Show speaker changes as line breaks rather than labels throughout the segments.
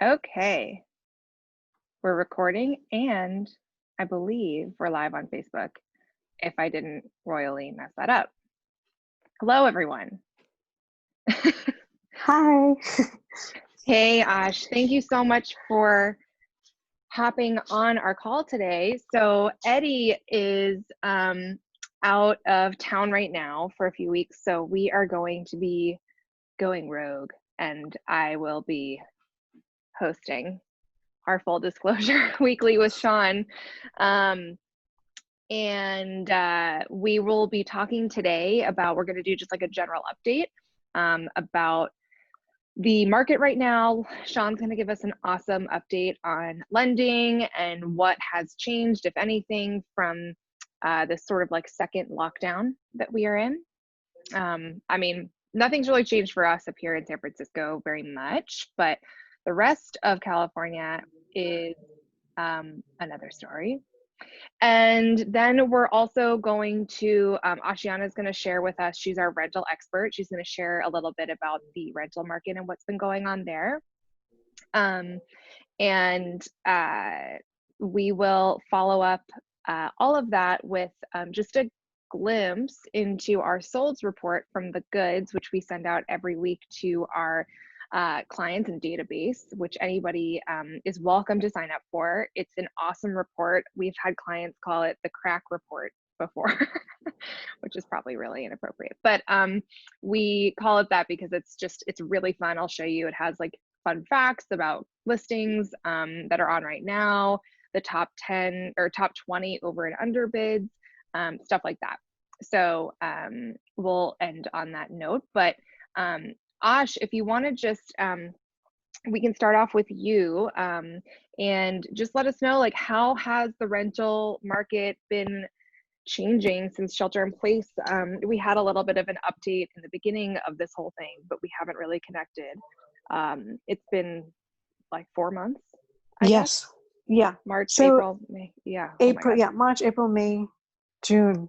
Okay, we're recording and I believe we're live on Facebook if I didn't royally mess that up. Hello, everyone.
Hi.
Hey, Ash, thank you so much for hopping on our call today. So Eddie is out of town right now for a few weeks, so we are going to be going rogue and I will be hosting our full disclosure weekly with Sean. We will be talking today about, we're going to do just like a general update about the market right now. Sean's going to give us an awesome update on lending and what has changed, if anything, from this sort of like second lockdown that we are in. I mean, nothing's really changed for us up here in San Francisco very much, but the rest of California is another story. And then we're also going to, Aashiyana is going to share with us, she's our rental expert. She's going to share a little bit about the rental market and what's been going on there. We will follow up all of that with just a glimpse into our solds report from the goods, which we send out every week to our clients and database, which anybody is welcome to sign up for. It's an awesome report. We've had clients call it the crack report before, which is probably really inappropriate. But we call it that because it's really fun. I'll show you. It has like fun facts about listings that are on right now, the top 10 or top 20 over and under bids, stuff like that. So we'll end on that note. But Ash, if you want to just, we can start off with you and just let us know, like, how has the rental market been changing since shelter in place? We had a little bit of an update in the beginning of this whole thing, but we haven't really connected. It's been like 4 months, I guess.
Yeah.
March,
so
April, May. Yeah.
April, March, April, May, June.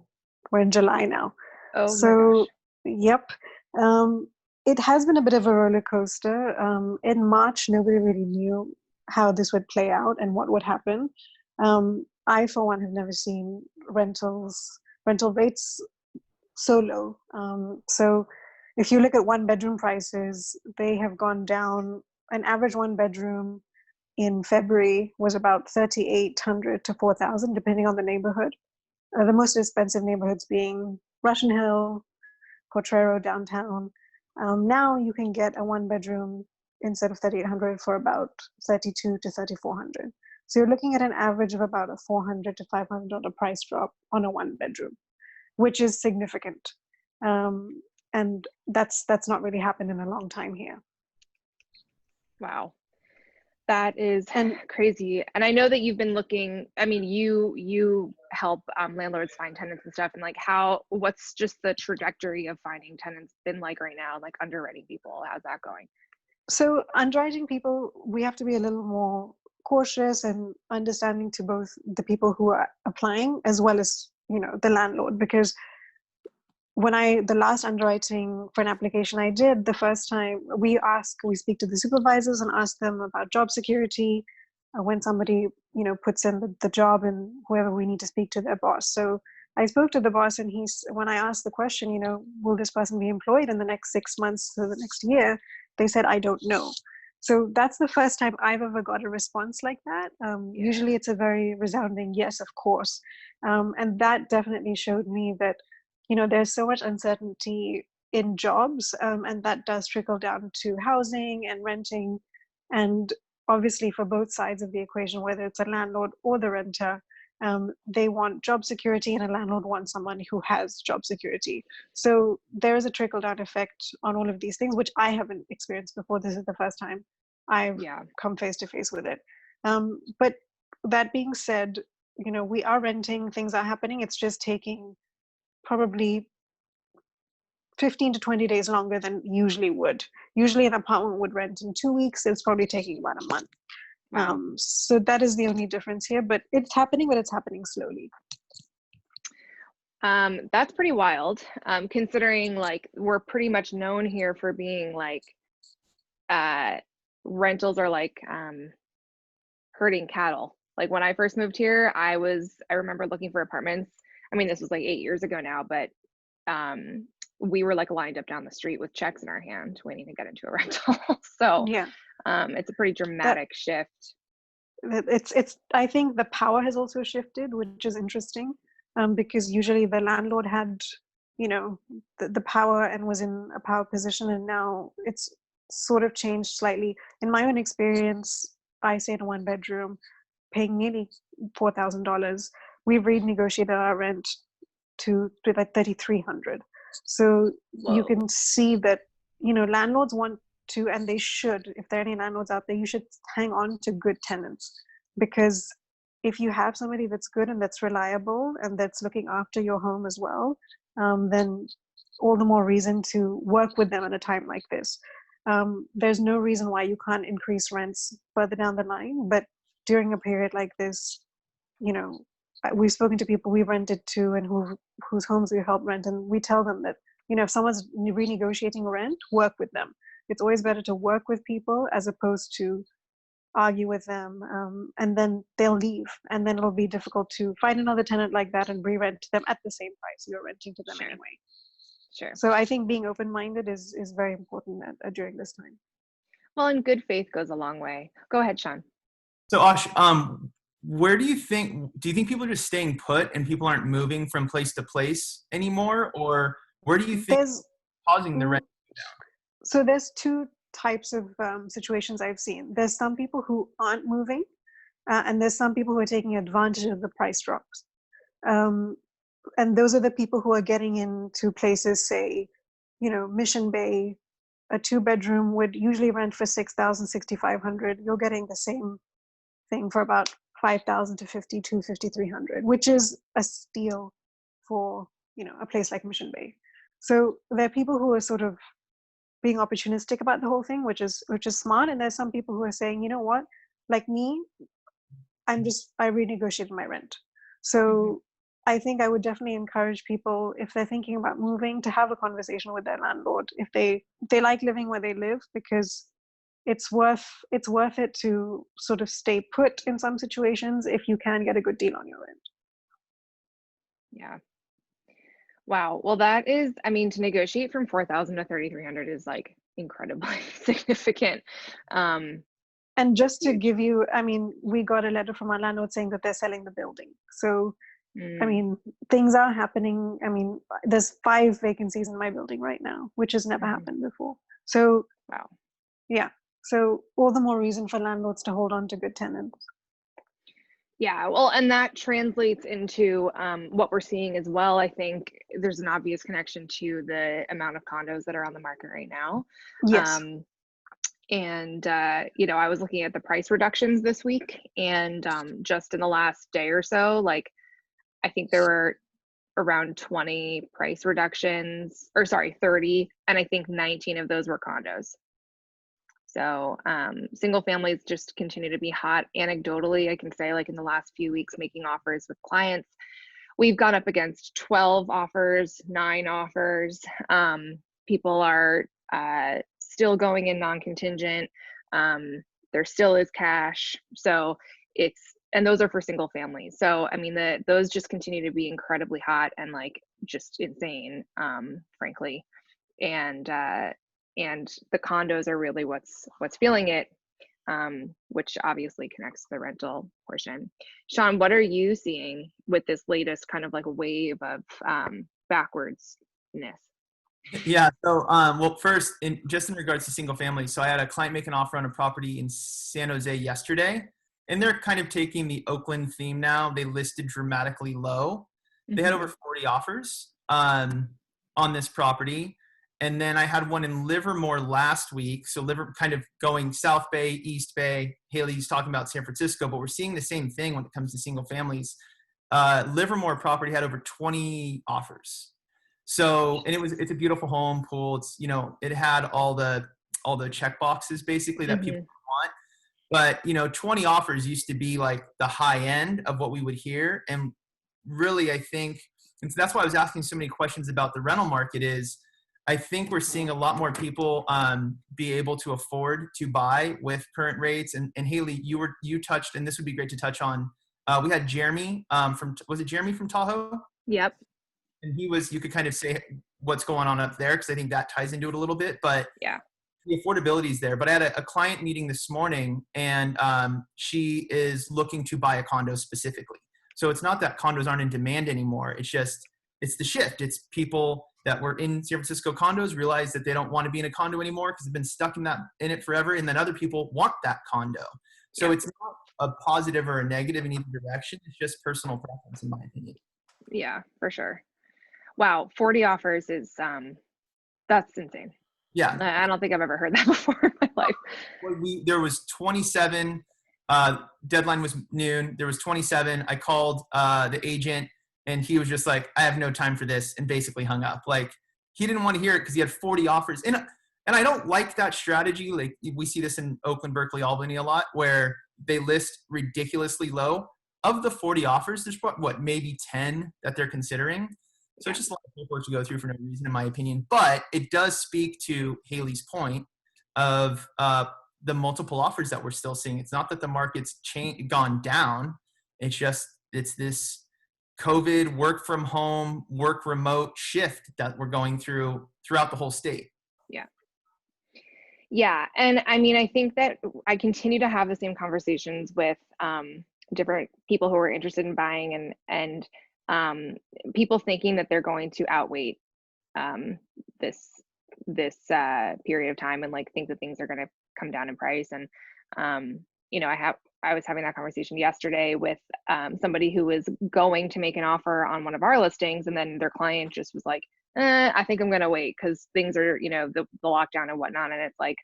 We're in July now.
Oh my gosh.
Yep. It has been a bit of a roller coaster. In March, nobody really knew how this would play out and what would happen. I, for one, have never seen rental rates so low. So if you look at one-bedroom prices, they have gone down. An average one-bedroom in February was about $3,800 to $4,000, depending on the neighborhood. The most expensive neighborhoods being Russian Hill, Potrero, downtown. Now you can get a one-bedroom instead of $3,800 for about $3,200 to $3,400. So you're looking at an average of about a $400 to $500 price drop on a one-bedroom, which is significant. And that's not really happened in a long time here.
Wow. That is crazy. And I know that you've been looking, I mean, you help landlords find tenants and stuff, and like what's just the trajectory of finding tenants been like right now, like underwriting people? How's that going?
So underwriting people, we have to be a little more cautious and understanding to both the people who are applying as well as, the landlord, because the last underwriting for an application I did, the first time we speak to the supervisors and ask them about job security when somebody, puts in the job, and whoever we need to speak to their boss. So I spoke to the boss, and when I asked the question, will this person be employed in the next 6 months to the next year? They said, I don't know. So that's the first time I've ever got a response like that. Usually it's a very resounding yes, of course. And that definitely showed me that there's so much uncertainty in jobs, and that does trickle down to housing and renting. And obviously for both sides of the equation, whether it's a landlord or the renter, they want job security, and a landlord wants someone who has job security. So there is a trickle down effect on all of these things, which I haven't experienced before. This is the first time I've come face to face with it. But that being said, we are renting, things are happening. It's just taking probably 15 to 20 days longer than usually would. Usually an apartment would rent in 2 weeks. It's probably taking about a month.
Wow.
So that is the only difference here, but it's happening slowly.
That's pretty wild, considering like we're pretty much known here for being like rentals are like herding cattle. Like when I first moved here, I remember looking for apartments. I mean, this was like 8 years ago now, but we were like lined up down the street with checks in our hand waiting to get into a rental. So
Yeah.
it's a pretty
That
dramatic shift.
it's I think the power has also shifted, which is interesting, because usually the landlord had, you know, the power and was in a power position, and now it's sort of changed slightly. In my own experience, I stay in a one bedroom paying nearly $4,000. We've renegotiated our rent to like 3,300. So you
Whoa.
can see that, you know, landlords want to, and they should, if there are any landlords out there, you should hang on to good tenants, because if you have somebody that's good and that's reliable and that's looking after your home as well, then all the more reason to work with them at a time like this. There's no reason why you can't increase rents further down the line, but during a period like this, you know, we've spoken to people we've rented to and whose homes we help rent, and we tell them that, you know, if someone's renegotiating rent, work with them. It's always better to work with people as opposed to argue with them, and then they'll leave, and then it'll be difficult to find another tenant like that and re-rent to them at the same price you're renting to them.
Sure.
Anyway.
Sure.
So I think being open-minded is very important during this time.
Well, and good faith goes a long way. Go ahead, Sean.
So Ash, where do you think people are just staying put and people aren't moving from place to place anymore, or where do you think
There's
causing the rent down?
So there's two types of situations I've seen. There's some people who aren't moving, and there's some people who are taking advantage of the price drops. And those are the people who are getting into places, say, you know, Mission Bay. A 2-bedroom would usually rent for $6,000, $6,500. You're getting the same thing for about $5,000 to $5,200, $5,300, which is a steal for, you know, a place like Mission Bay. So there are people who are sort of being opportunistic about the whole thing, which is smart. And there's some people who are saying, you know what, like me, I renegotiated my rent. So I think I would definitely encourage people, if they're thinking about moving, to have a conversation with their landlord if they like living where they live, because it's worth it to sort of stay put in some situations if you can get a good deal on your rent.
Yeah. Wow. Well, that is, I mean, to negotiate from 4,000 to 3,300 is like incredibly significant.
And just to give you, I mean, we got a letter from our landlord saying that they're selling the building. So, I mean, things are happening. I mean, there's 5 vacancies in my building right now, which has never happened before. So,
wow.
Yeah. So all the more reason for landlords to hold on to good tenants.
Yeah, well, and that translates into what we're seeing as well. I think there's an obvious connection to the amount of condos that are on the market right now.
Yes.
And you know, I was looking at the price reductions this week, and just in the last day or so, like I think there were around 20 price reductions, or sorry, 30, and I think 19 of those were condos. So single families just continue to be hot. Anecdotally, I can say, like in the last few weeks making offers with clients, we've gone up against 12 offers, 9 offers. People are still going in non-contingent. There still is cash. So and those are for single families. So, I mean, those just continue to be incredibly hot and like just insane, frankly. And the condos are really what's feeling it, which obviously connects to the rental portion. Sean, what are you seeing with this latest kind of like wave of backwardsness?
Yeah. So, well, first, just in regards to single families, so I had a client make an offer on a property in San Jose yesterday, and they're kind of taking the Oakland theme now. They listed dramatically low. They had over 40 offers on this property. And then I had one in Livermore last week. So kind of going South Bay, East Bay. Hayley's talking about San Francisco, but we're seeing the same thing when it comes to single families. Livermore property had over 20 offers. So, and it's a beautiful home, pool. It's, you know, it had all the check boxes basically that people want. But, you know, 20 offers used to be like the high end of what we would hear. And really, I think, and so that's why I was asking so many questions about the rental market is, I think we're seeing a lot more people be able to afford to buy with current rates. And Hayley, you touched, and this would be great to touch on. We had Jeremy was it Jeremy from Tahoe?
Yep.
And you could kind of say what's going on up there, because I think that ties into it a little bit. But
yeah,
the affordability is there. But I had a client meeting this morning, and she is looking to buy a condo specifically. So it's not that condos aren't in demand anymore. It's the shift. It's people that were in San Francisco condos realize that they don't want to be in a condo anymore because they've been stuck in it forever. And then other people want that condo. So it's not a positive or a negative in either direction. It's just personal preference, in my opinion.
Yeah, for sure. Wow. 40 offers is, that's insane.
Yeah.
I don't think I've ever heard that before in my life.
Well, there was 27, deadline was noon. There was 27. I called the agent, and he was just like, I have no time for this, and basically hung up. Like, he didn't want to hear it because he had 40 offers. And I don't like that strategy. Like, we see this in Oakland, Berkeley, Albany a lot, where they list ridiculously low. Of the 40 offers, there's maybe 10 that they're considering. So it's just a lot of paperwork to go through for no reason, in my opinion. But it does speak to Hayley's point of the multiple offers that we're still seeing. It's not that the market's gone down. It's this COVID work from home, work remote shift that we're going through throughout the whole state.
Yeah. Yeah. And I mean, I think that I continue to have the same conversations with different people who are interested in buying, and people thinking that they're going to outwait this period of time, and like think that things are going to come down in price. And I was having that conversation yesterday with somebody who was going to make an offer on one of our listings, and then their client just was like, I think I'm going to wait because things are, the lockdown and whatnot. And it's like,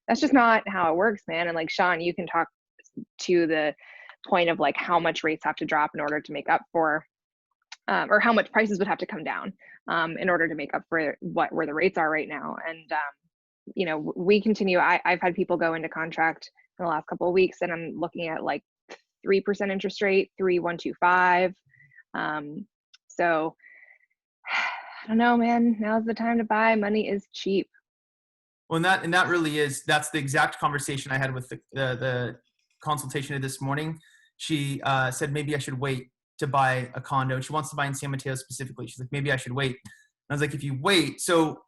that's just not how it works, man. And like, Sean, you can talk to the point of like how much rates have to drop in order to make up for, or how much prices would have to come down in order to make up for where the rates are right now. And, we continue, I've had people go into contract in the last couple of weeks, and I'm looking at like 3% interest rate, 3.125. So I don't know, man, now's the time to buy. Money is cheap.
Well, and that really is, that's the exact conversation I had with the consultation this morning. She said, maybe I should wait to buy a condo. She wants to buy in San Mateo specifically. She's like, maybe I should wait. And I was like, if you wait, so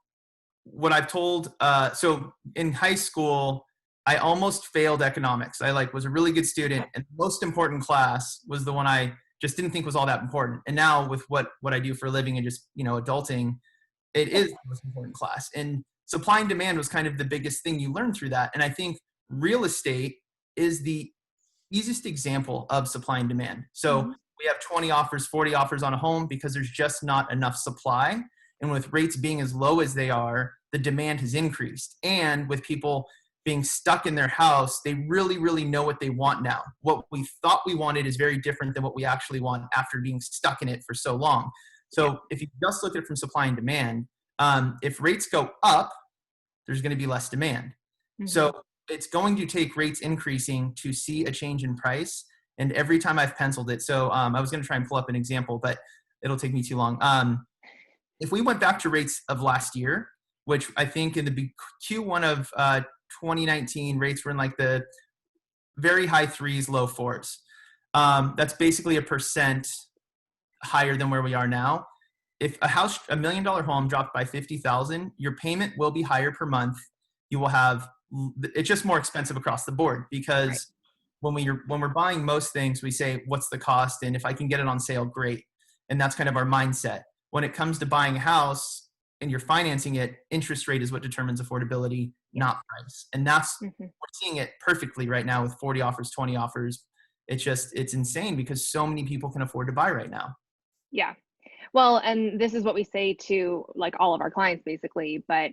what I've told, so in high school, I almost failed economics. I was a really good student, and the most important class was the one I just didn't think was all that important. And now with what I do for a living and just, adulting, it is the most important class. And supply and demand was kind of the biggest thing you learn through that. And I think real estate is the easiest example of supply and demand. So we have 20 offers, 40 offers on a home because there's just not enough supply. And with rates being as low as they are, the demand has increased. And with people being stuck in their house, they really, really know what they want now. What we thought we wanted is very different than what we actually want after being stuck in it for so long. So if you just look at it from supply and demand, if rates go up, there's going to be less demand. So it's going to take rates increasing to see a change in price. And every time I've penciled it, so I was going to try and pull up an example, but it'll take me too long. If we went back to rates of last year, which I think in the Q1 of 2019, rates were in like the very high 3s, low 4s. That's basically 1% higher than where we are now. If a $1 million home dropped by $50,000, your payment will be higher per month. You will have, it's just more expensive across the board because when we're buying most things, we say, what's the cost? And if I can get it on sale, great. And that's kind of our mindset. When it comes to buying a house and you're financing it, interest rate is what determines affordability, not price. And that's, we're seeing it perfectly right now with 40 offers, 20 offers. It's insane because so many people can afford to buy right now.
Yeah. Well, and this is what we say to like all of our clients basically, but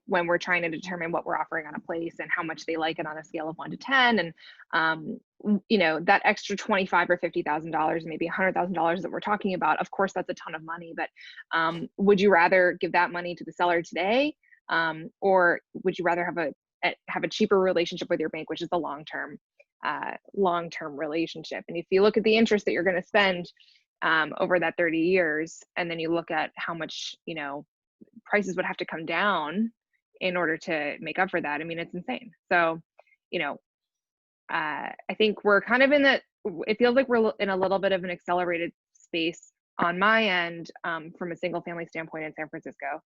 when we're trying to determine what we're offering on a place and how much they like it on a scale of 1 to 10, and that extra $25,000 or $50,000, maybe $100,000 that we're talking about, of course, that's a ton of money, but would you rather give that money to the seller today? Or would you rather have a cheaper relationship with your bank, which is the long-term relationship? And if you look at the interest that you're going to spend over that 30 years, and then you look at how much, prices would have to come down in order to make up for that. I mean, it's insane. So, I think we're kind of it feels like we're in a little bit of an accelerated space on my end, from a single family standpoint in San Francisco,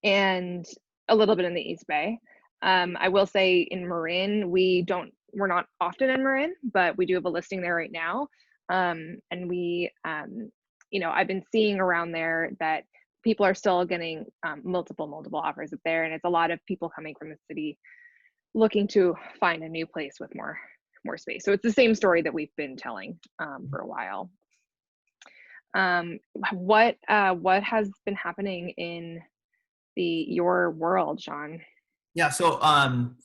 and a little bit in the East Bay. I will say in Marin, we're not often in Marin, but we do have a listing there right now. And we, I've been seeing around there that people are still getting multiple offers up there, and it's a lot of people coming from the city looking to find a new place with more space. So it's the same story that we've been telling for a while. What has been happening in your world, Sean?
Yeah, so I'm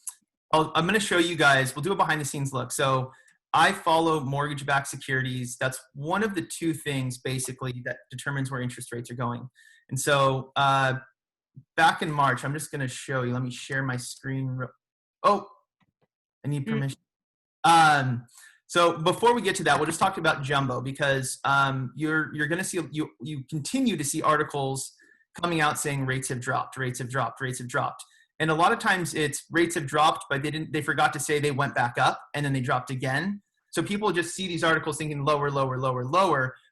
going to show you guys. We'll do a behind the scenes look. So I follow mortgage-backed securities. That's one of the two things basically that determines where interest rates are going. And so back in March, I'm just going to show you. Let me share my screen. Oh, I need permission. So before we get to that, we'll just talk about jumbo, because you're going to see, you continue to see articles coming out saying rates have dropped. And a lot of times it's rates have dropped, but they forgot to say they went back up and then they dropped again. So people just see these articles thinking lower,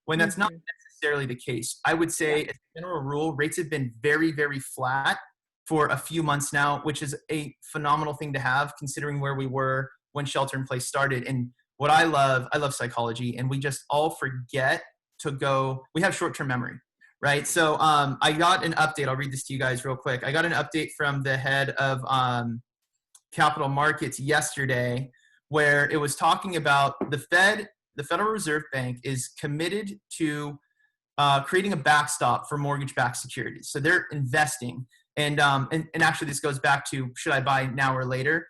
when that's not necessarily the case. I would say, as a general rule, rates have been very, very flat for a few months now, which is a phenomenal thing to have considering where we were when shelter in place started. And what I love psychology, and we just all forget to go, we have short-term memory, right? So I got an update. I'll read this to you guys real quick. I got an update from the head of capital markets yesterday, where it was talking about the Federal Reserve Bank is committed to creating a backstop for mortgage-backed securities. So they're investing. And actually this goes back to, should I buy now or later?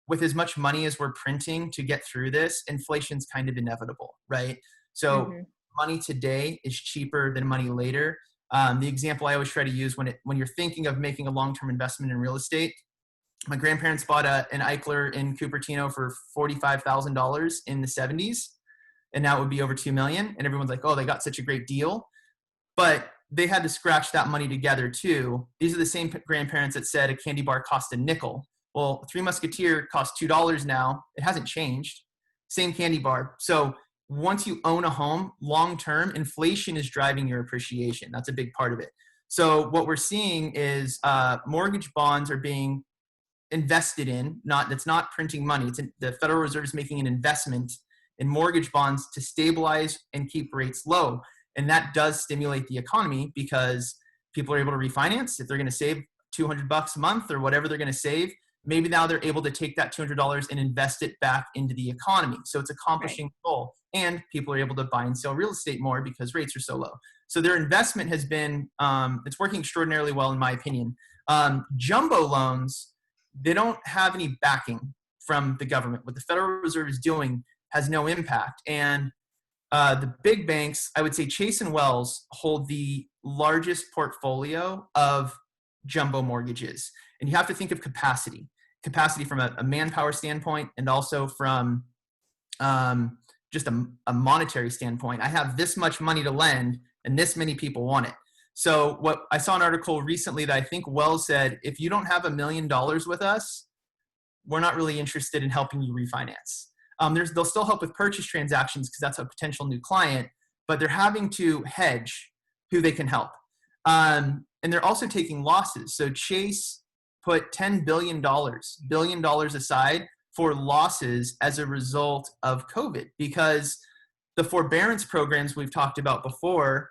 With as much money as we're printing to get through this, inflation's kind of inevitable, right? So money today is cheaper than money later. The example I always try to use when you're thinking of making a long-term investment in real estate, my grandparents bought an Eichler in Cupertino for $45,000 in the 70s, and now it would be over $2 million. And everyone's like, oh, they got such a great deal. But they had to scratch that money together too. These are the same grandparents that said a candy bar cost a nickel. Well, Three Musketeer costs $2 now. It hasn't changed. Same candy bar. So once you own a home, long-term, inflation is driving your appreciation. That's a big part of it. So what we're seeing is mortgage bonds are being invested in. It's not printing money. The Federal Reserve is making an investment in mortgage bonds to stabilize and keep rates low. And that does stimulate the economy because people are able to refinance. If they're going to save $200 a month or whatever they're going to save, maybe now they're able to take that $200 and invest it back into the economy. So it's accomplishing the goal. And people are able to buy and sell real estate more because rates are so low. So their investment has been, it's working extraordinarily well in my opinion. Jumbo loans, they don't have any backing from the government. What the Federal Reserve is doing has no impact. And the big banks, I would say Chase and Wells hold the largest portfolio of jumbo mortgages. And you have to think of capacity from a manpower standpoint and also from just a monetary standpoint. I have this much money to lend and this many people want it. So what I saw an article recently that I think Wells said, if you don't have $1 million with us, we're not really interested in helping you refinance. They'll still help with purchase transactions because that's a potential new client, but they're having to hedge who they can help. And they're also taking losses. So Chase put $10 billion aside for losses as a result of COVID because the forbearance programs we've talked about before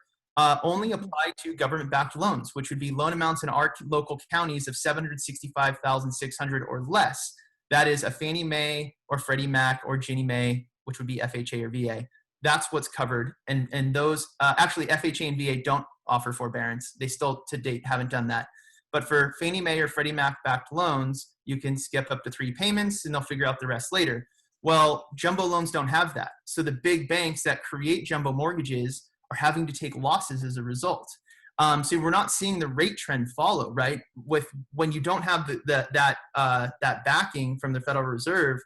only apply to government-backed loans, which would be loan amounts in our local counties of $765,600 or less. That is a Fannie Mae or Freddie Mac or Ginnie Mae, which would be FHA or VA. That's what's covered. And those, actually FHA and VA don't offer forbearance. They still to date haven't done that. But for Fannie Mae or Freddie Mac backed loans, you can skip up to 3 payments and they'll figure out the rest later. Well, jumbo loans don't have that. So the big banks that create jumbo mortgages are having to take losses as a result. So we're not seeing the rate trend follow, right? When you don't have that backing from the Federal Reserve,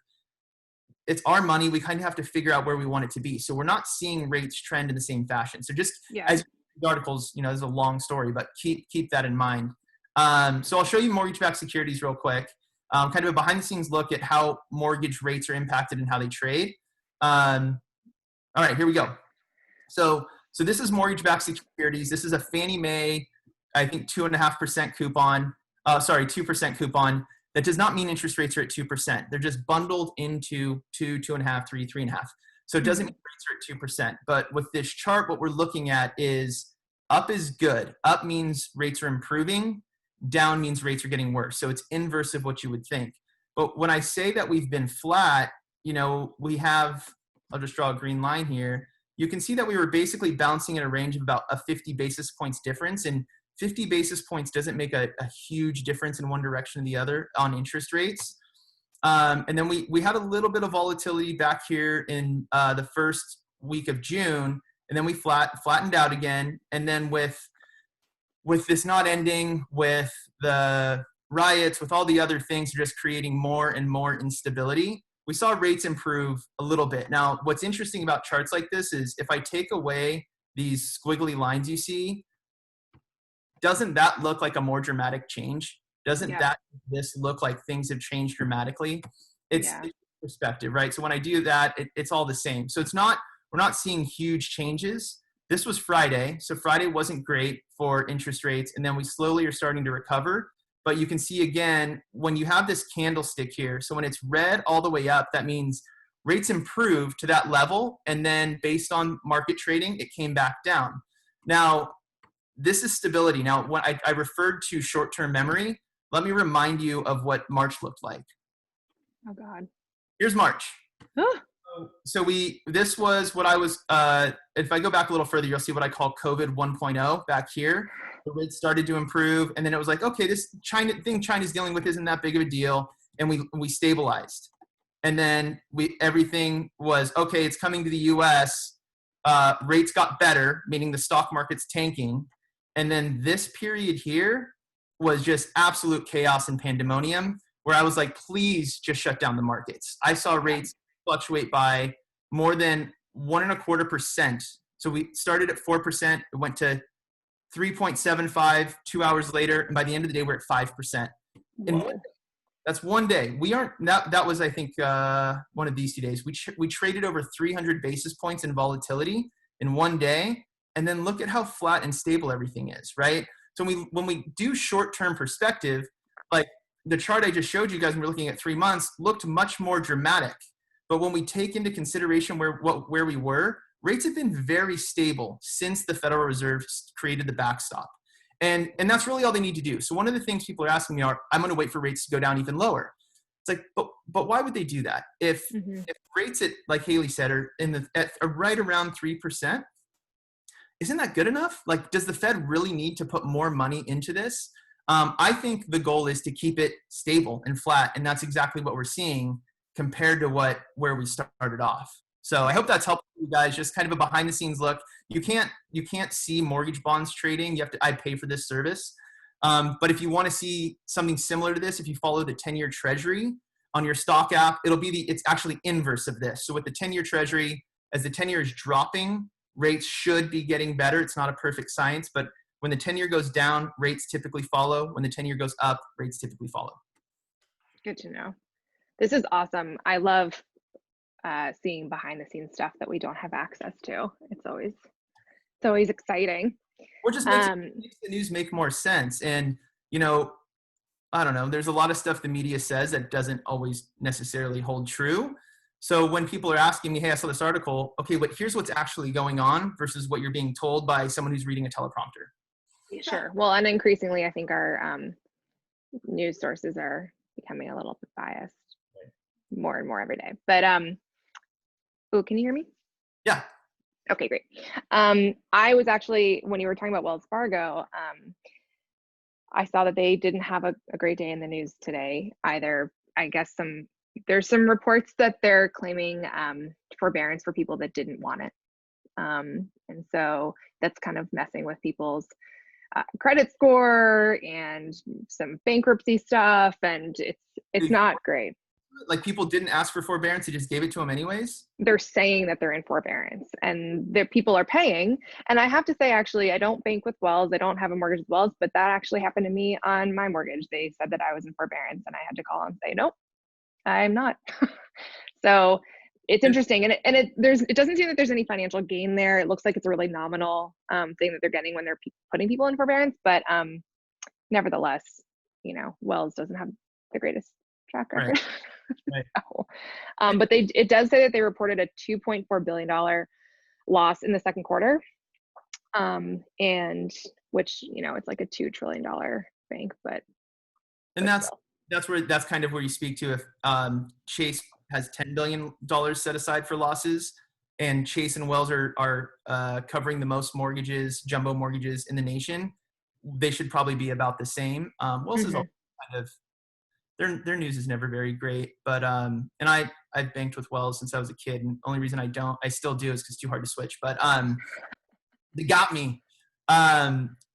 it's our money. We kind of have to figure out where we want it to be. So we're not seeing rates trend in the same fashion. So just as the articles, this is a long story, but keep that in mind. So I'll show you mortgage-backed securities real quick. Kind of a behind-the-scenes look at how mortgage rates are impacted and how they trade. All right, here we go. So this is mortgage-backed securities. This is a Fannie Mae, I think 2.5% coupon. 2% coupon. That does not mean interest rates are at 2%. They're just bundled into 2, 2.5, 3, 3.5. So it doesn't mean rates are at 2%. But with this chart, what we're looking at is up is good. Up means rates are improving. Down means rates are getting worse. So it's inverse of what you would think. But when I say that we've been flat, we have, I'll just draw a green line here. You can see that we were basically bouncing in a range of about a 50 basis points difference. And 50 basis points doesn't make a huge difference in one direction or the other on interest rates. And then we had a little bit of volatility back here in the first week of June, and then we flattened out again. And then with this not ending, with the riots, with all the other things just creating more and more instability, we saw rates improve a little bit. Now, what's interesting about charts like this is if I take away these squiggly lines you see, doesn't that look like a more dramatic change? Doesn't this look like things have changed dramatically? It's perspective, right? So when I do that, it's all the same. So we're not seeing huge changes. This was Friday. So Friday wasn't great for interest rates. And then we slowly are starting to recover. But you can see again, when you have this candlestick here, so when it's red all the way up, that means rates improved to that level. And then based on market trading, it came back down. Now, this is stability. Now, when I referred to short-term memory, let me remind you of what March looked like.
Oh, God.
Here's March. So this was what I was, if I go back a little further, you'll see what I call COVID 1.0 back here. The rates started to improve, and then it was like, okay, this China's dealing with isn't that big of a deal, and we stabilized. And then everything was, okay, it's coming to the U.S., rates got better, meaning the stock market's tanking. And then this period here was just absolute chaos and pandemonium, where I was like, please just shut down the markets. I saw rates fluctuate by more than 1.25%. So we started at 4%, it went to 3.75 2 hours later, and by the end of the day, we're at 5%. That's one day. That was, I think, one of these 2 days. We traded over 300 basis points in volatility in one day. And then look at how flat and stable everything is, right? So when we do short-term perspective, like the chart I just showed you guys when we're looking at 3 months, looked much more dramatic. But when we take into consideration where we were, rates have been very stable since the Federal Reserve created the backstop. And that's really all they need to do. So one of the things people are asking me are, I'm going to wait for rates to go down even lower. It's like, but why would they do that? If rates at, like Hayley said, are right around 3%, isn't that good enough? Like, does the Fed really need to put more money into this? I think the goal is to keep it stable and flat, and that's exactly what we're seeing compared to where we started off. So I hope that's helpful you guys. Just kind of a behind-the-scenes look. You can't see mortgage bonds trading. I pay for this service. But if you want to see something similar to this, if you follow the 10-year Treasury on your stock app, it's actually inverse of this. So with the 10-year Treasury, as the 10-year is dropping, rates should be getting better. It's not a perfect science, but when the 10-year goes down, rates typically follow. When the 10-year goes up, rates typically follow.
Good to know. This is awesome. I love seeing behind the scenes stuff that we don't have access to. It's always exciting.
Or just makes the news make more sense. And, I don't know, there's a lot of stuff the media says that doesn't always necessarily hold true. So when people are asking me, hey, I saw this article, okay, but here's what's actually going on versus what you're being told by someone who's reading a teleprompter.
Sure. Well, and increasingly, I think our news sources are becoming a little bit biased more and more every day. But, can you hear me?
Yeah.
Okay, great. I was actually, when you were talking about Wells Fargo, I saw that they didn't have a great day in the news today either. I guess there's some reports that they're claiming forbearance for people that didn't want it. And so that's kind of messing with people's credit score and some bankruptcy stuff. And it's not great.
Like people didn't ask for forbearance, they just gave it to them anyways?
They're saying that they're in forbearance and the people are paying. And I have to say, actually, I don't bank with Wells. I don't have a mortgage with Wells, but that actually happened to me on my mortgage. They said that I was in forbearance and I had to call and say, nope, I'm not. So it's interesting. And it doesn't seem that there's any financial gain there. It looks like it's a really nominal thing that they're getting when they're putting people in forbearance. But nevertheless, Wells doesn't have the greatest track record.
Right.
So, but it does say that they reported a $2.4 billion loss in the second quarter. And which, it's like a $2 trillion bank, but.
And that's kind of where you speak to if Chase has $10 billion set aside for losses, and Chase and Wells are covering the most mortgages, jumbo mortgages in the nation. They should probably be about the same. Wells is also kind of, their news is never very great, but and I've banked with Wells since I was a kid, and the only reason I still do is because it's too hard to switch. But they got me.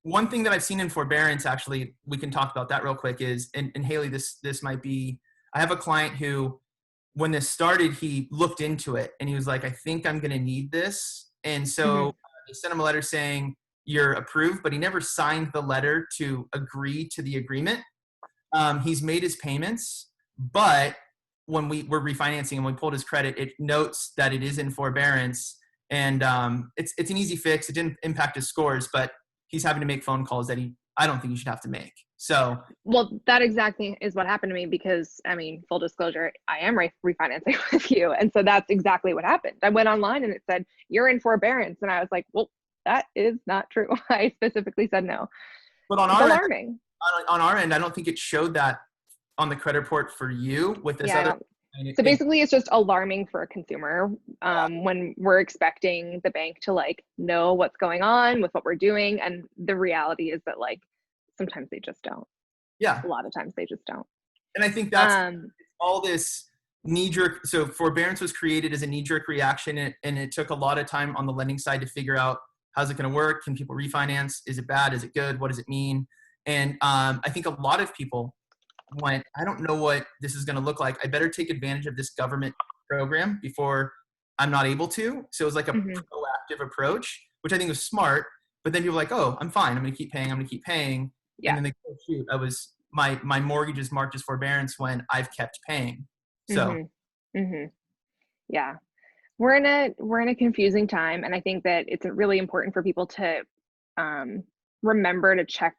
One thing that I've seen in forbearance, actually, we can talk about that real quick, is, and Hayley, this might be, I have a client who, when this started, he looked into it and he was like, I think I'm going to need this. And so they sent him a letter saying, you're approved, but he never signed the letter to agree to the agreement. He's made his payments, but when we were refinancing and we pulled his credit, it notes that it is in forbearance. And it's an easy fix. It didn't impact his scores, but he's having to make phone calls that I don't think he should have to make. So,
well, that exactly is what happened to me because, full disclosure, I am refinancing with you. And so that's exactly what happened. I went online and it said, you're in forbearance. And I was like, well, that is not true. I specifically said no.
But on
it's
our
alarming.
End, on our end, I don't think it showed that on the credit report for you with this other.
So basically it's just alarming for a consumer when we're expecting the bank to know what's going on with what we're doing. And the reality is that sometimes they just don't.
Yeah.
A lot of times they just don't.
And I think that's all this knee-jerk. So forbearance was created as a knee-jerk reaction, and it took a lot of time on the lending side to figure out, how's it going to work? Can people refinance? Is it bad? Is it good? What does it mean? And I think a lot of people went, I don't know what this is going to look like. I better take advantage of this government program before I'm not able to. So it was like a proactive approach, which I think was smart. But then you're like, oh, I'm fine. I'm going to keep paying. I'm going to keep paying. Yeah. And then they go, shoot, my mortgage is marked as forbearance when I've kept paying. So,
yeah, we're in a confusing time, and I think that it's really important for people to remember to check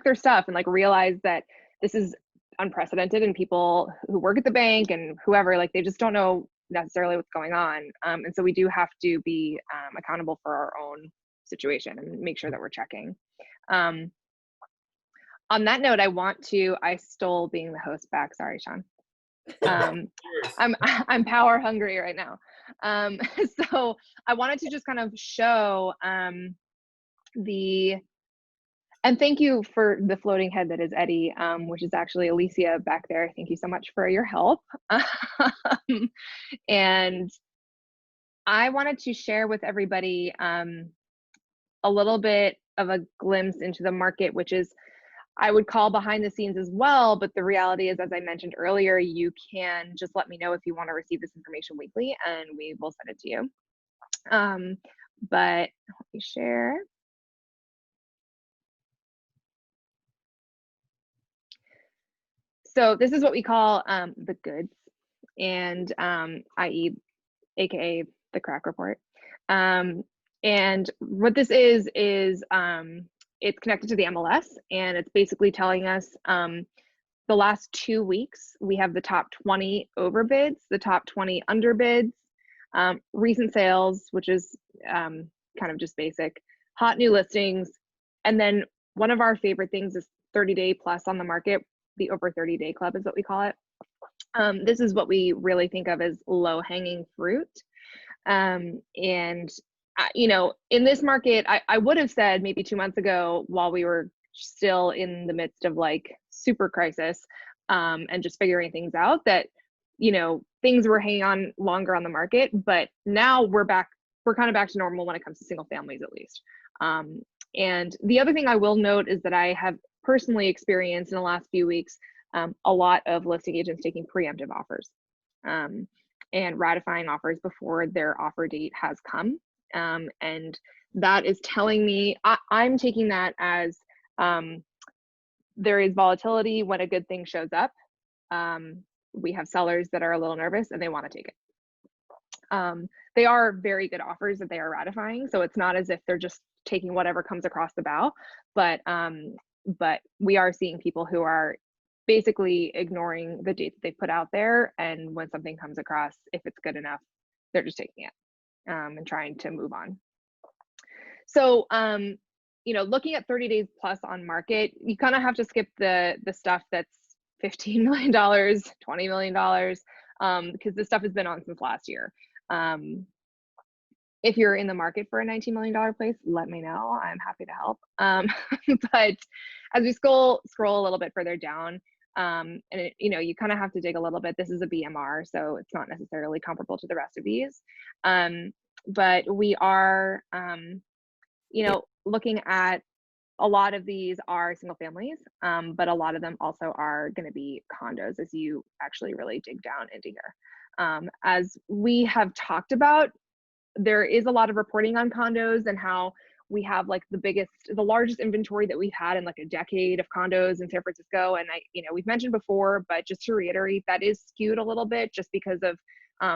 their stuff and realize that this is unprecedented, and people who work at the bank and whoever, they just don't know necessarily what's going on, and so we do have to be accountable for our own situation and make sure that we're checking. On that note, I stole being the host back. Sorry, Sean. I'm power hungry right now. So I wanted to just kind of show and thank you for the floating head that is Eddie, which is actually Alicia back there. Thank you so much for your help. And I wanted to share with everybody a little bit of a glimpse into the market, which is, I would call behind the scenes as well, but the reality is, as I mentioned earlier, you can just let me know if you want to receive this information weekly and we will send it to you. But let me share. So this is what we call the goods, and i.e. aka the crack report. And what this is it's connected to the MLS, and it's basically telling us the last 2 weeks, we have the top 20 overbids, the top 20 underbids, recent sales, which is kind of just basic, hot new listings, and then one of our favorite things is 30-day plus on the market. The over 30-day club is what we call it. This is what we really think of as low-hanging fruit. And in this market, I would have said maybe 2 months ago, while we were still in the midst of super crisis and just figuring things out, that things were hanging on longer on the market, but now we're kind of back to normal when it comes to single families, at least. And the other thing I will note is that I have personally experienced in the last few weeks a lot of listing agents taking preemptive offers and ratifying offers before their offer date has come. And that is telling me, I'm taking that as there is volatility when a good thing shows up. We have sellers that are a little nervous and they want to take it. They are very good offers that they are ratifying, so it's not as if they're just taking whatever comes across the bow, but we are seeing people who are basically ignoring the dates they put out there, and when something comes across, if it's good enough, they're just taking it and trying to move on. So looking at 30 days plus on market, you kind of have to skip the stuff that's $15 million, $20 million, because this stuff has been on since last year. If you're in the market for a $19 million place, let me know. I'm happy to help. But as we scroll a little bit further down, and you kind of have to dig a little bit. This is a BMR, so it's not necessarily comparable to the rest of these. But we are, looking at a lot of these are single families, but a lot of them also are going to be condos as you actually really dig down into here. As we have talked about, there is a lot of reporting on condos and how we have like the largest inventory that we've had in like a decade of condos in San Francisco. And we've mentioned before, but just to reiterate, that is skewed a little bit just because of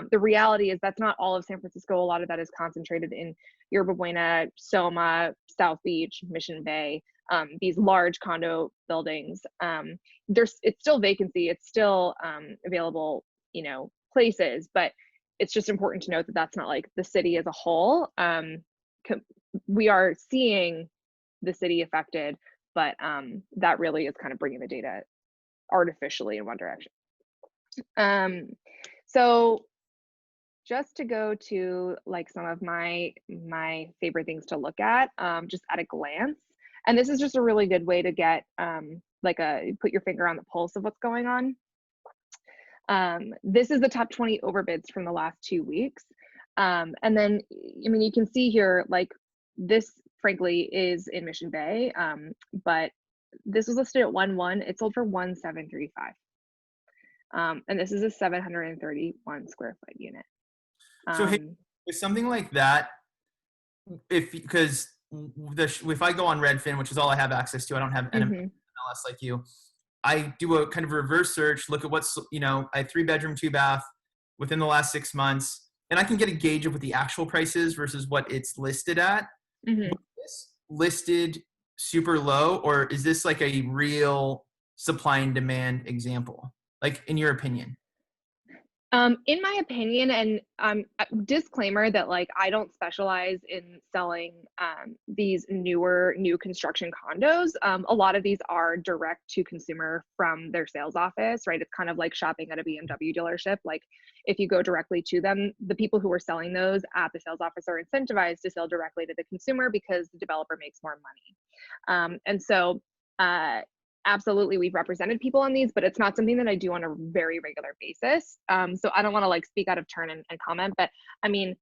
the reality is that's not all of San Francisco. A lot of that is concentrated in Yerba Buena, Soma, South Beach, Mission Bay, these large condo buildings. It's still vacancy. It's still available, places, but it's just important to note that that's not like the city as a whole. We are seeing the city affected, but that really is kind of bringing the data artificially in one direction. So just to go to like some of my favorite things to look at, just at a glance, and this is just a really good way to get put your finger on the pulse of what's going on. This is the top 20 overbids from the last 2 weeks. And then, you can see here, like this, frankly, is in Mission Bay, but this was listed at 1.1. It sold for 1.735. And this is a 731 square foot unit.
So with something like that, if I go on Redfin, which is all I have access to, I don't have MLS like you. I do a kind of reverse search, look at what's, I have 3-bedroom, 2-bath within the last 6 months, and I can get a gauge of what the actual price is versus what it's listed at. Was this listed super low, or is this like a real supply and demand example? Like, in your opinion?
In my opinion, and disclaimer that like I don't specialize in selling these new construction condos. A lot of these are direct to consumer from their sales office, right? It's kind of like shopping at a BMW dealership. Like if you go directly to them, the people who are selling those at the sales office are incentivized to sell directly to the consumer because the developer makes more money. And so absolutely, we've represented people on these, but it's not something that I do on a very regular basis. So I don't want to like speak out of turn and comment, but I mean,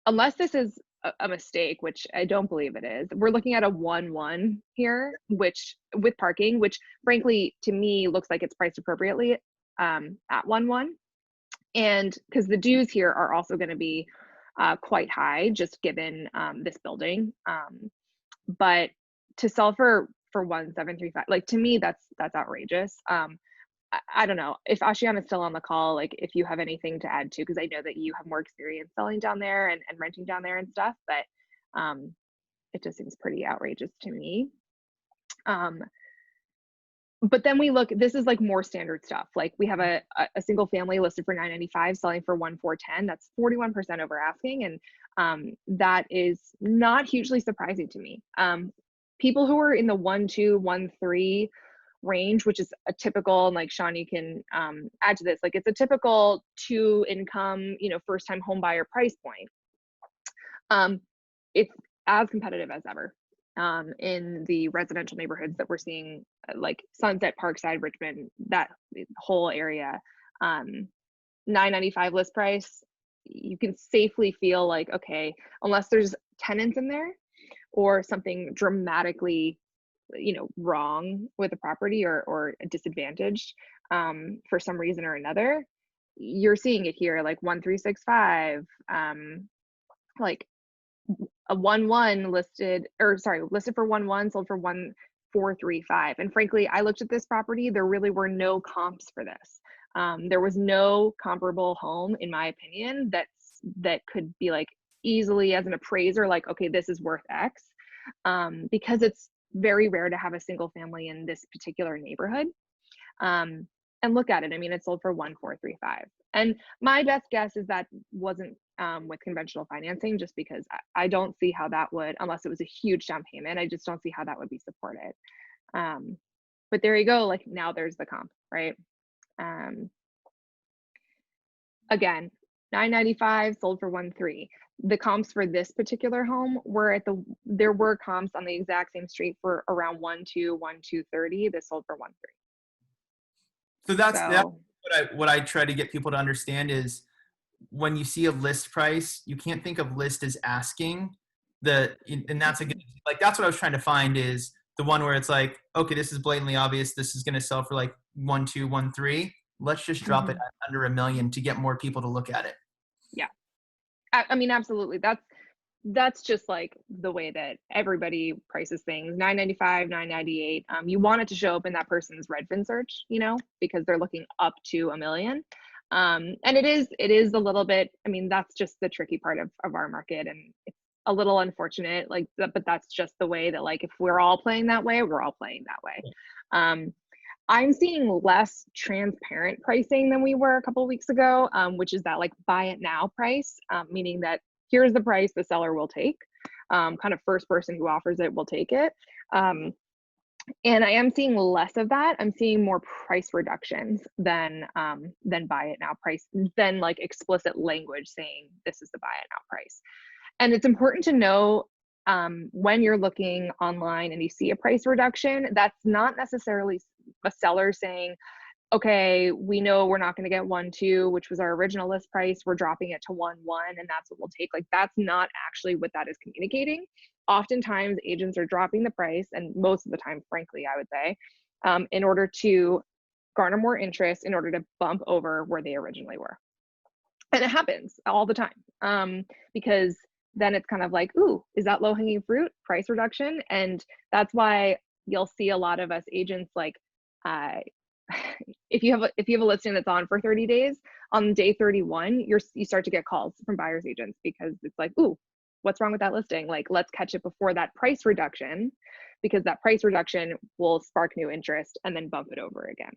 unless this is a mistake, which I don't believe it is, we're looking at a 1.1 here, which with parking, which frankly to me looks like it's priced appropriately at 1.1. And because the dues here are also going to be quite high, just given this building. But to sell for 1.735, like to me that's outrageous. I don't know if Aashiyana is still on the call, like if you have anything to add to, because I know that you have more experience selling down there and renting down there and stuff, but it just seems pretty outrageous to me. But then we look, this is like more standard stuff. Like we have a single family listed for $995, selling for 1.410. That's 41% over asking, and that is not hugely surprising to me. People who are in the 1.2, 1.3 range, which is a typical, and like Sean, you can add to this, like it's a typical 2 income, first time home buyer price point. It's as competitive as ever in the residential neighborhoods that we're seeing, like Sunset, Parkside, Richmond, that whole area. $995 list price, you can safely feel like, okay, unless there's tenants in there or something dramatically wrong with the property or disadvantaged for some reason or another. You're seeing it here, like 1365, like a 1-1 listed for 1-1, sold for 1435. And frankly, I looked at this property, there really were no comps for this. There was no comparable home, in my opinion, that could be like easily as an appraiser, like, okay, this is worth X, because it's very rare to have a single family in this particular neighborhood. And look at it. I mean, it sold for 1435. And my best guess is that wasn't with conventional financing, just because I don't see how that would, unless it was a huge down payment, I just don't see how that would be supported. But there you go. Like, now there's the comp, right? Again, 995 sold for 1.3. The comps for this particular home were there were comps on the exact same street for around 1.2, 1.230. This sold for 1.3.
So that's what I try to get people to understand is, when you see a list price, you can't think of list as asking. And that's that's what I was trying to find, is the one where it's like, okay, this is blatantly obvious, this is going to sell for like 1.2, 1.3. Let's just drop it at under $1 million to get more people to look at it.
Yeah, I mean, absolutely. That's just like the way that everybody prices things. 995, 998. You want it to show up in that person's Redfin search, because they're looking up to $1 million. And it is a little bit, I mean, that's just the tricky part of our market, and it's a little unfortunate, but that's just the way that, like, if we're all playing that way, we're all playing that way. I'm seeing less transparent pricing than we were a couple of weeks ago, which is that, like, buy it now price, meaning that here's the price the seller will take, kind of first person who offers it will take it. And I am seeing less of that. I'm seeing more price reductions than buy it now price, than like explicit language saying this is the buy it now price. And it's important to know, when you're looking online and you see a price reduction, that's not necessarily a seller saying, okay, we know we're not going to get 1.2, which was our original list price, we're dropping it to 1.1, and that's what we'll take. Like, that's not actually what that is communicating. Oftentimes agents are dropping the price, and most of the time, frankly, I would say, in order to garner more interest, in order to bump over where they originally were. And it happens all the time, because then it's kind of like, ooh, is that low hanging fruit, price reduction? And that's why you'll see a lot of us agents, like, if you have a listing that's on for 30 days, on day 31, you start to get calls from buyers agents, because it's like, ooh, what's wrong with that listing? Like, let's catch it before that price reduction, because that price reduction will spark new interest and then bump it over again.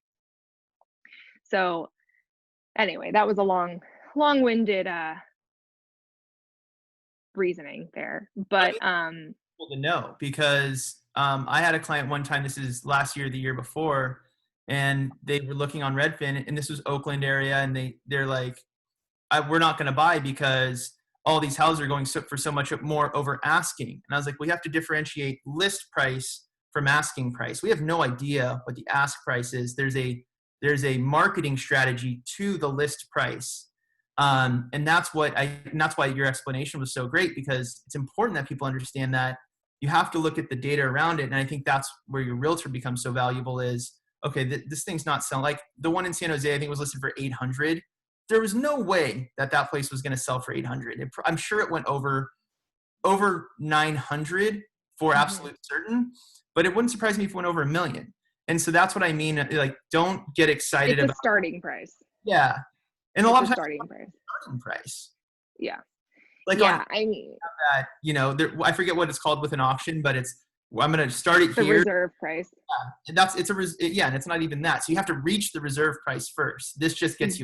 So anyway, that was a long-winded reasoning there, but
to know, because I had a client one time, this is last year, the year before, and they were looking on Redfin, and this was Oakland area, and they're like, we're not going to buy because all these houses are going for so much more over asking. And I was like, we have to differentiate list price from asking price. We have no idea what the ask price is. There's a marketing strategy to the list price. And that's why your explanation was so great, because it's important that people understand that you have to look at the data around it. And I think that's where your realtor becomes so valuable, is, okay, this thing's not selling. Like the one in San Jose, I think was listed for 800. There was no way that place was going to sell for 800. I'm sure it went over 900 for absolute certain, but it wouldn't surprise me if it went over $1 million. And so that's what I mean. Like, don't get excited about
starting price.
Yeah. And a lot of times,
starting
price.
Yeah.
Like,
yeah, I mean,
that, I forget what it's called with an auction, but I'm going to start it
the
here.
Reserve price.
Yeah. And and it's not even that. So you have to reach the reserve price first. This just gets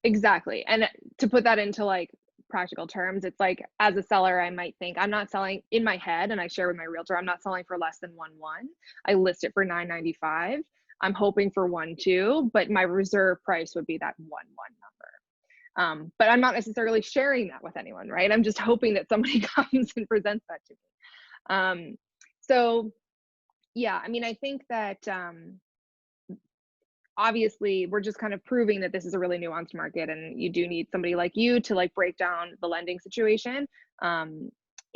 Exactly. And to put that into like practical terms, it's like, as a seller, I might think I'm not selling in my head, and I share with my realtor, I'm not selling for less than 1.1. I list it for 995. I'm hoping for 1.2, but my reserve price would be that 1.1 number. But I'm not necessarily sharing that with anyone, right? I'm just hoping that somebody comes and presents that to me. So yeah, I mean, I think that obviously we're just kind of proving that this is a really nuanced market, and you do need somebody like you to like break down the lending situation.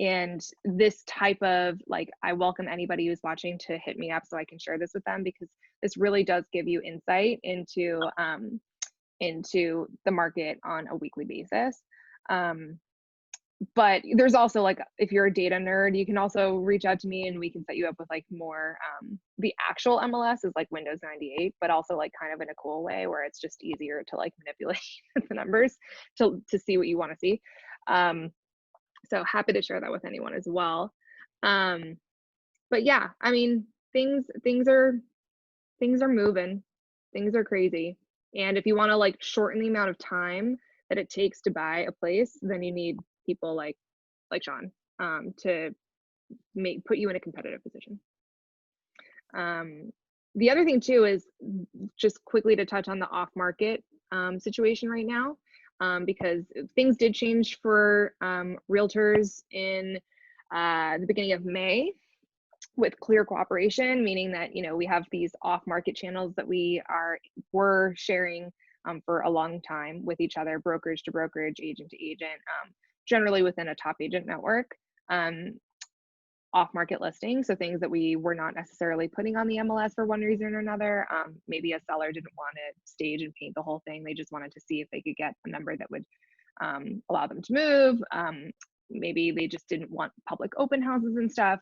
And this type of, like, I welcome anybody who's watching to hit me up so I can share this with them, because this really does give you insight into the market on a weekly basis. But there's also, like, if you're a data nerd, you can also reach out to me and we can set you up with like more, the actual MLS is like Windows 98, but also like kind of in a cool way where it's just easier to like manipulate the numbers to see what you want to see. So happy to share that with anyone as well. But yeah, I mean, things are moving, things are crazy. And if you want to like shorten the amount of time that it takes to buy a place, then you need people like Sean, to put you in a competitive position. The other thing too is just quickly to touch on the off market situation right now, because things did change for realtors in the beginning of May with clear cooperation, meaning that, you know, we have these off market channels that were sharing for a long time with each other, brokerage to brokerage, agent to agent, generally within a top agent network, off-market listings. So things that we were not necessarily putting on the MLS for one reason or another. Maybe a seller didn't want to stage and paint the whole thing. They just wanted to see if they could get a number that would allow them to move. Maybe they just didn't want public open houses and stuff.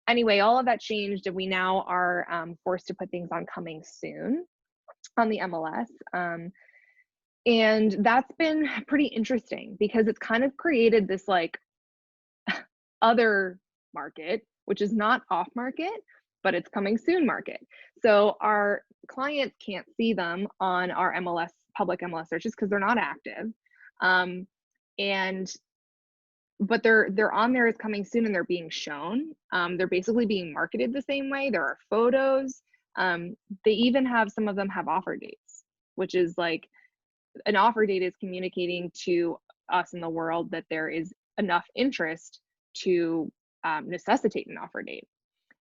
Anyway, all of that changed, and we now are forced to put things on coming soon on the MLS. And that's been pretty interesting because it's kind of created this like other market, which is not off market, but it's coming soon market. So our clients can't see them on our MLS, public MLS searches, because they're not active. But they're on there as coming soon, and they're being shown. They're basically being marketed the same way. There are photos. They even have, some of them have offer dates, which is like, an offer date is communicating to us in the world that there is enough interest to necessitate an offer date.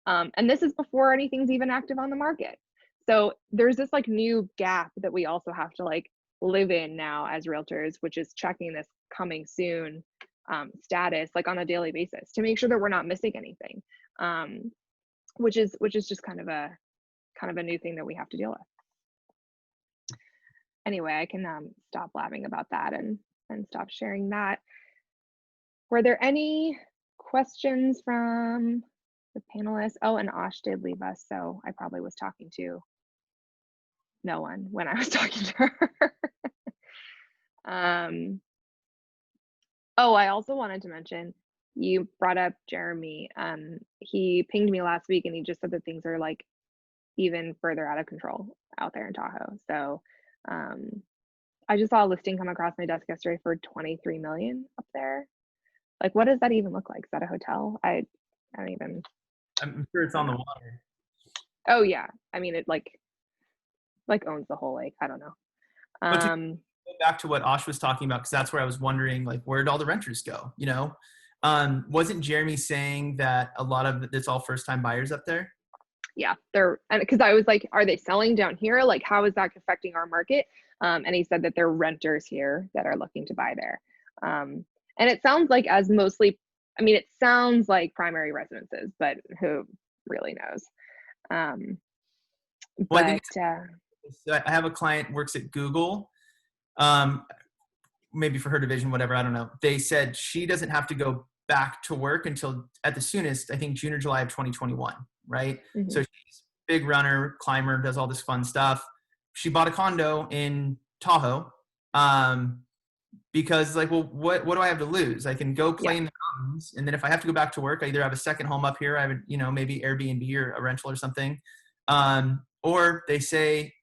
And this is before anything's even active on the market. So there's this like new gap that we also have to like live in now as realtors, which is checking this coming soon status like on a daily basis to make sure that we're not missing anything, which is just kind of a new thing that we have to deal with. Anyway, I can stop blabbing about that and stop sharing that. Were there any questions from the panelists? Oh, and Ash did leave us, so I probably was talking to no one when I was talking to her. Oh, I also wanted to mention, you brought up Jeremy. He pinged me last week and he just said that things are like even further out of control out there in Tahoe. So I just saw a listing come across my desk yesterday for 23 million up there. Like, what does that even look like? Is that a hotel? I don't even.
I'm sure it's on the water.
Oh yeah, I mean it like owns the whole lake. I don't know.
But to go back to what Ash was talking about, because that's where I was wondering, like, where did all the renters go? You know, wasn't Jeremy saying that a lot of it's all first-time buyers up there?
Yeah, and because I was like, are they selling down here? Like, how is that affecting our market? And he said that they're renters here that are looking to buy there. And it sounds like it sounds like primary residences, but who really knows?
Well, I have a client works at Google, maybe for her division, whatever, I don't know. They said she doesn't have to go back to work until at the soonest, I think June or July of 2021, right? Mm-hmm. So she's a big runner, climber, does all this fun stuff. She bought a condo in Tahoe because like, well, what do I have to lose? I can go play in the mountains, and then if I have to go back to work, I either have a second home up here, I have, maybe Airbnb or a rental or something. Or they say,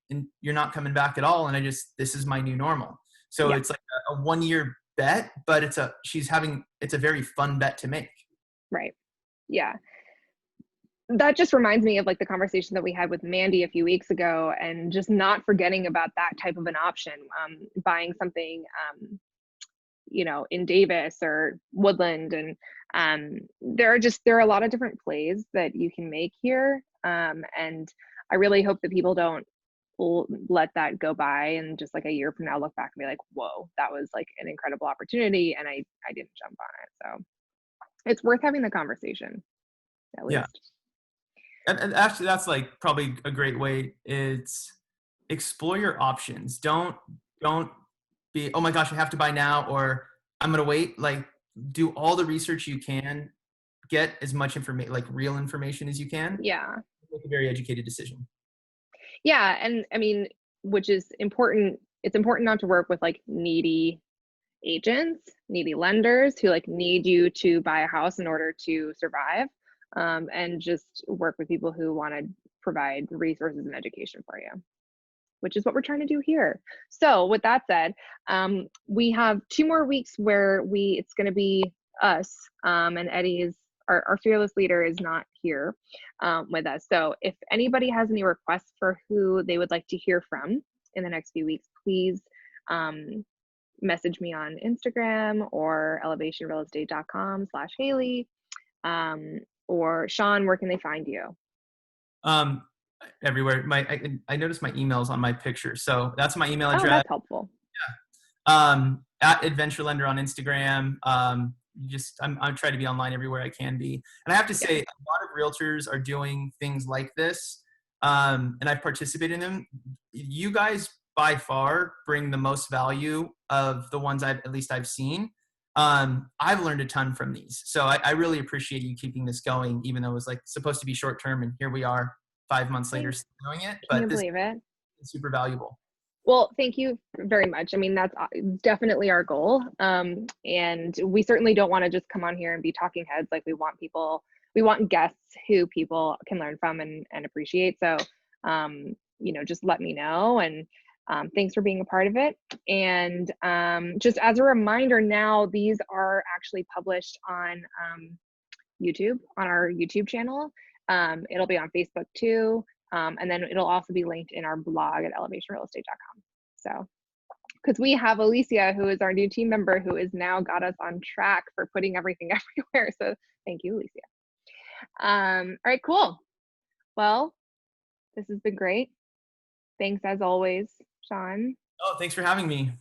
you're not coming back at all, and this is my new normal. So it's like a 1-year bet, but it's a very fun bet to make.
Right. Yeah. That just reminds me of like the conversation that we had with Mandy a few weeks ago, and just not forgetting about that type of an option, buying something, in Davis or Woodland. And there are a lot of different plays that you can make here. And I really hope that people don't let that go by and just like a year from now look back and be like, whoa, that was like an incredible opportunity and I didn't jump on it. So It's worth having the conversation, at
Yeah.
least.
And actually, that's like probably a great way. It's explore your options. Don't be, oh my gosh, I have to buy now, or I'm gonna wait. Like, do all the research you can, get as much information, like real information as you can.
Yeah.
Make a very educated decision.
Yeah. And I mean, which is important. It's important not to work with like needy agents, needy lenders who like need you to buy a house in order to survive, and just work with people who want to provide resources and education for you, which is what we're trying to do here. So with that said, we have 2 more weeks where it's going to be us, and Eddie is our fearless leader is not here with us. So if anybody has any requests for who they would like to hear from in the next few weeks, please message me on Instagram or elevationrealestate.com/Hayley, or Sean, where can they find you?
Everywhere. I noticed my emails on my picture, so that's my email
Oh,
address.
that's helpful.
At Adventure Lender on Instagram. I'm trying to be online everywhere I can be. And I have to say, a lot of realtors are doing things like this, and I've participated in them. You guys by far bring the most value of the ones I've seen. I've learned a ton from these. So I really appreciate you keeping this going, even though it was like supposed to be short term, and here we are 5 months later still doing it.
Can you
But this
believe it?
is super valuable.
Well, thank you very much. I mean, that's definitely our goal. And we certainly don't want to just come on here and be talking heads. Like, we want guests who people can learn from and appreciate. So, just let me know. And thanks for being a part of it. And just as a reminder, now these are actually published on YouTube, on our YouTube channel. It'll be on Facebook too. And then it'll also be linked in our blog at elevationrealestate.com. So, because we have Alicia, who is our new team member, who has now got us on track for putting everything everywhere. So thank you, Alicia. All right, cool. Well, this has been great. Thanks as always, Sean.
Oh, thanks for having me.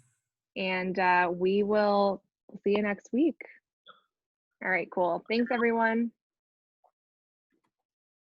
And we will see you next week. All right, cool. Thanks, everyone.